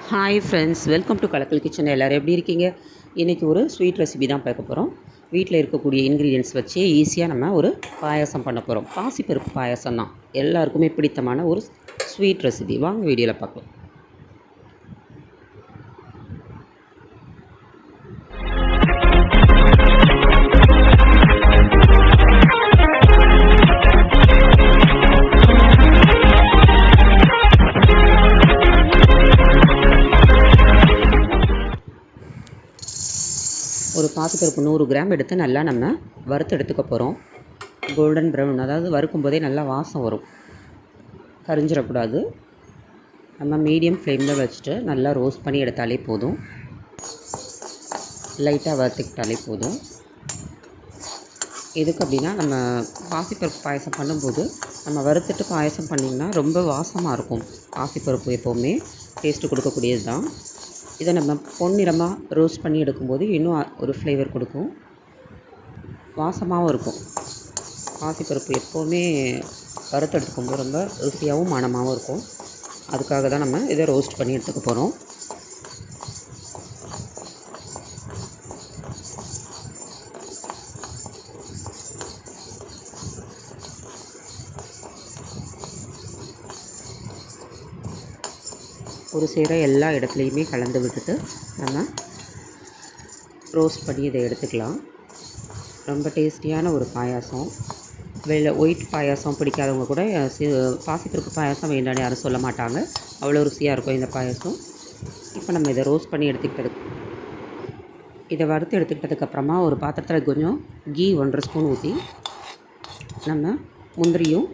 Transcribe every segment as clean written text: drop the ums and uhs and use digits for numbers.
Hi friends, welcome to Kalakkal kitchen. எல்லோரும் எப்படி இருக்கீங்க? இன்றைக்கி ஒரு ஸ்வீட் ரெசிபி தான் பார்க்க போகிறோம். வீட்டில் இருக்கக்கூடிய இன்க்ரீடியன்ட்ஸ் வச்சு ஈஸியாக நம்ம ஒரு பாயாசம் பண்ண போகிறோம். பாசிப்பருப்பு பாயாசம் தான் எல்லாருக்குமே பிடித்தமான ஒரு ஸ்வீட் ரெசிபி. வாங்க வீடியோவில் பார்க்கலாம். ஒரு பாசிப்பருப்பு 100 கிராம் எடுத்து நல்லா நம்ம வறுத்து எடுத்துக்க போகிறோம். கோல்டன் ப்ரௌன், அதாவது வறுக்கும் போதே நல்லா வாசம் வரும், கரிஞ்சிடக்கூடாது. நம்ம மீடியம் ஃப்ளேமில் வச்சுட்டு நல்லா ரோஸ்ட் பண்ணி எடுத்தாலே போதும். லைட்டாக வறுத்துக்கிட்டாலே போதும். எதுக்கு அப்படின்னா, நம்ம பாசிப்பருப்பு பாயசம் பண்ணும்போது நம்ம வறுத்துட்டு பாயசம் பண்ணிங்கன்னா ரொம்ப வாசமாக இருக்கும். பாசிப்பருப்பு எப்போவுமே டேஸ்ட்டு கொடுக்கக்கூடியது தான். இதை நம்ம பொன்னிறமாக ரோஸ்ட் பண்ணி எடுக்கும்போது இன்னும் ஒரு ஃப்ளேவர் கொடுக்கும், வாசமாகவும் இருக்கும். பாசிப்பருப்பு எப்போவுமே வறுத்து எடுத்துக்கும்போது ரொம்ப ருசியாகவும் மணமாகவும் இருக்கும். அதுக்காக தான் நம்ம இதை ரோஸ்ட் பண்ணி எடுத்துக்க போகிறோம். ஒரு சேர எல்லா இடத்துலையுமே கலந்து விட்டுட்டு நம்ம ரோஸ்ட் பண்ணி இதை எடுத்துக்கலாம். ரொம்ப டேஸ்டியான ஒரு பாயாசம். ஒயிட் பாயாசம் பிடிக்காதவங்க கூட பாசிப்பருப்பு பாயாசம் வேண்டான்னு யாரும் சொல்ல மாட்டாங்க. அவ்வளோ ருசியாக இருக்கும் இந்த பாயாசம். இப்போ நம்ம இதை ரோஸ்ட் பண்ணி இதை வறுத்து எடுத்துக்கிட்டதுக்கப்புறமா ஒரு பாத்திரத்தில் கொஞ்சம் கீ 1.5 ஸ்பூன் ஊற்றி நம்ம முந்திரியும்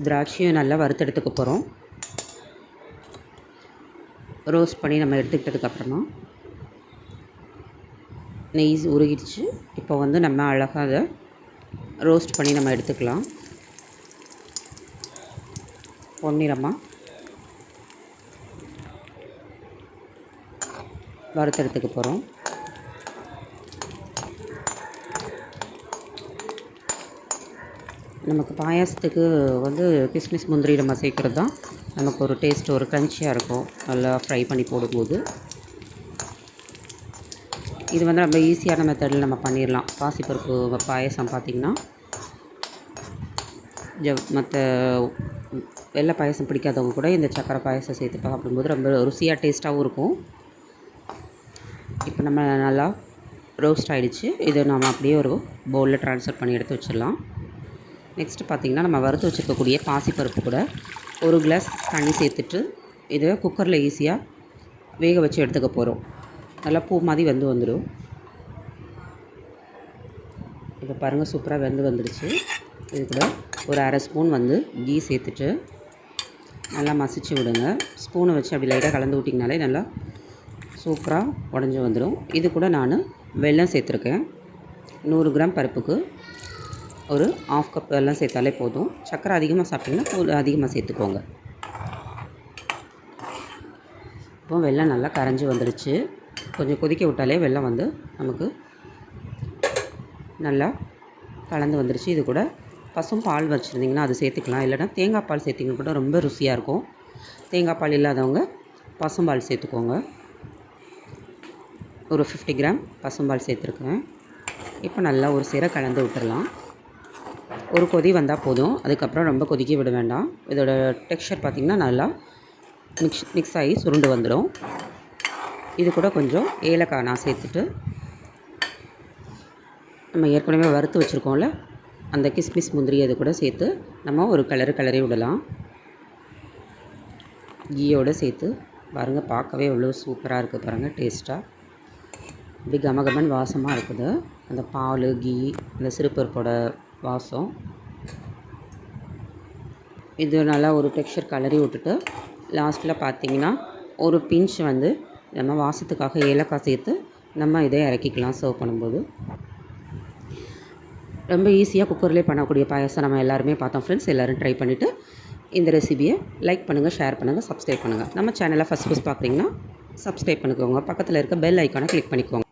திராட்சையும் நல்லா வறுத்து எடுத்துக்க போகிறோம். ரோஸ்ட் பண்ணி நம்ம எடுத்துக்கிட்டதுக்கப்புறமா நெய் உருகிடுச்சு. இப்போ நம்ம அழகாக அதை ரோஸ்ட் பண்ணி நம்ம எடுத்துக்கலாம். பொன்னிறமாக வறுத்தெடுத்துக்க போகிறோம். நமக்கு பாயாசத்துக்கு கிஸ்மிஸ் முந்திரி நம்ம சேர்க்குறது தான் நமக்கு ஒரு டேஸ்ட், ஒரு க்ரன்ச்சியாக இருக்கும் நல்லா ஃப்ரை பண்ணி போடும்போது. இது ரொம்ப ஈஸியான மெத்தடில் நம்ம பண்ணிடலாம். பாசிப்பருப்பு பாயசம் பார்த்திங்கன்னா, மற்ற வெள்ளை பாயசம் பிடிக்காதவங்க கூட இந்த சக்கரை பாயசம் சேர்த்து சாப்பிடும்போது ரொம்ப ருசியாக டேஸ்ட்டாகவும் இருக்கும். இப்போ நம்ம நல்லா ரோஸ்ட் ஆகிடுச்சு. இதை நம்ம அப்படியே ஒரு பவுலில் ட்ரான்ஸ்ஃபர் பண்ணி எடுத்து வச்சிடலாம். நெக்ஸ்ட்டு பார்த்திங்கன்னா, நம்ம வறுத்து வச்சுருக்கக்கூடிய பாசிப்பருப்பு கூட 1 கிளாஸ் தண்ணி சேர்த்துட்டு இதை குக்கரில் ஈஸியாக வேக வச்சு எடுத்துக்க போகிறோம். நல்லா பூ மாதிரி வந்துடும். இப்போ பாருங்கள், சூப்பராக வந்துடுச்சு. இது கூட ஒரு 1/2 ஸ்பூன் கீ சேர்த்துட்டு நல்லா மசிச்சு விடுங்க. ஸ்பூனை வச்சு அப்படி லைட்டாக கலந்து விட்டிங்கனாலே நல்லா சூப்பராக உடஞ்சி வந்துடும். இது கூட நான் வெல்லம் சேர்த்துருக்கேன். 100 கிராம் பருப்புக்கு ஒரு 1/2 கப் வெல்லம் சேர்த்தாலே போதும். சக்கரை அதிகமாக சாப்பிட்டிங்கன்னா அதிகமாக சேர்த்துக்கோங்க. இப்போ வெல்லம் நல்லா கரைஞ்சி வந்துடுச்சு. கொஞ்சம் கொதிக்க விட்டாலே வெல்லம் நமக்கு நல்லா கலந்து வந்துடுச்சு. இது கூட பசும் பால் வச்சுருந்திங்கன்னா அது சேர்த்துக்கலாம். இல்லைனா தேங்காய் பால் சேர்த்திங்கன்னா கூட ரொம்ப ருசியாக இருக்கும். தேங்காய் பால் இல்லாதவங்க பசும்பால் சேர்த்துக்கோங்க. ஒரு 50 கிராம் பசும்பால் சேர்த்துருக்கேன். இப்போ நல்லா ஒரு சேர கலந்து விட்டுடலாம். ஒரு கொதி வந்தால் போதும். அதுக்கப்புறம் ரொம்ப கொதிக்க விட வேண்டாம். இதோட டெக்ஸ்சர் பார்த்திங்கன்னா நல்லா மிக்ஸ் ஆகி சுருண்டு வந்துடும். இது கூட கொஞ்சம் ஏலக்காய் நான் சேர்த்துட்டு நம்ம ஏற்கனவே வறுத்து வச்சுருக்கோம்ல அந்த கிஸ்மிஸ் முந்திரி அது கூட சேர்த்து நம்ம ஒரு கிளறி விடலாம். கீயோடு சேர்த்து பாருங்கள், பார்க்கவே எவ்வளோ சூப்பராக இருக்குது பாருங்கள். டேஸ்ட்டாக இப்படி கமகமன் வாசமாக இருக்குது. அந்த பால், கீ, அந்த சிறுபருப்போட வாசம். இது நல்லா ஒரு டெக்ஸ்சர் கிளறி விட்டுட்டு லாஸ்ட்டில் பார்த்திங்கன்னா ஒரு பிஞ்ச் நம்ம வாசத்துக்காக ஏலக்காய் சேர்த்து நம்ம இதை இறக்கிக்கலாம் சர்வ் பண்ணும்போது. ரொம்ப ஈஸியாக குக்கர்லேயே பண்ணக்கூடிய பாயாசம் நம்ம எல்லாருமே பார்த்தோம் ஃப்ரெண்ட்ஸ். எல்லோரும் ட்ரை பண்ணிவிட்டு இந்த ரெசிபியை லைக் பண்ணுங்கள், ஷேர் பண்ணுங்கள், சப்ஸ்கிரைப் பண்ணுங்கள். நம்ம சேனலை ஃபஸ்ட் பார்க்குறீங்கன்னா சப்ஸ்கிரைப் பண்ணிக்கோங்க. பக்கத்தில் இருக்க பெல் ஐக்கானை கிளிக் பண்ணிக்கோங்க.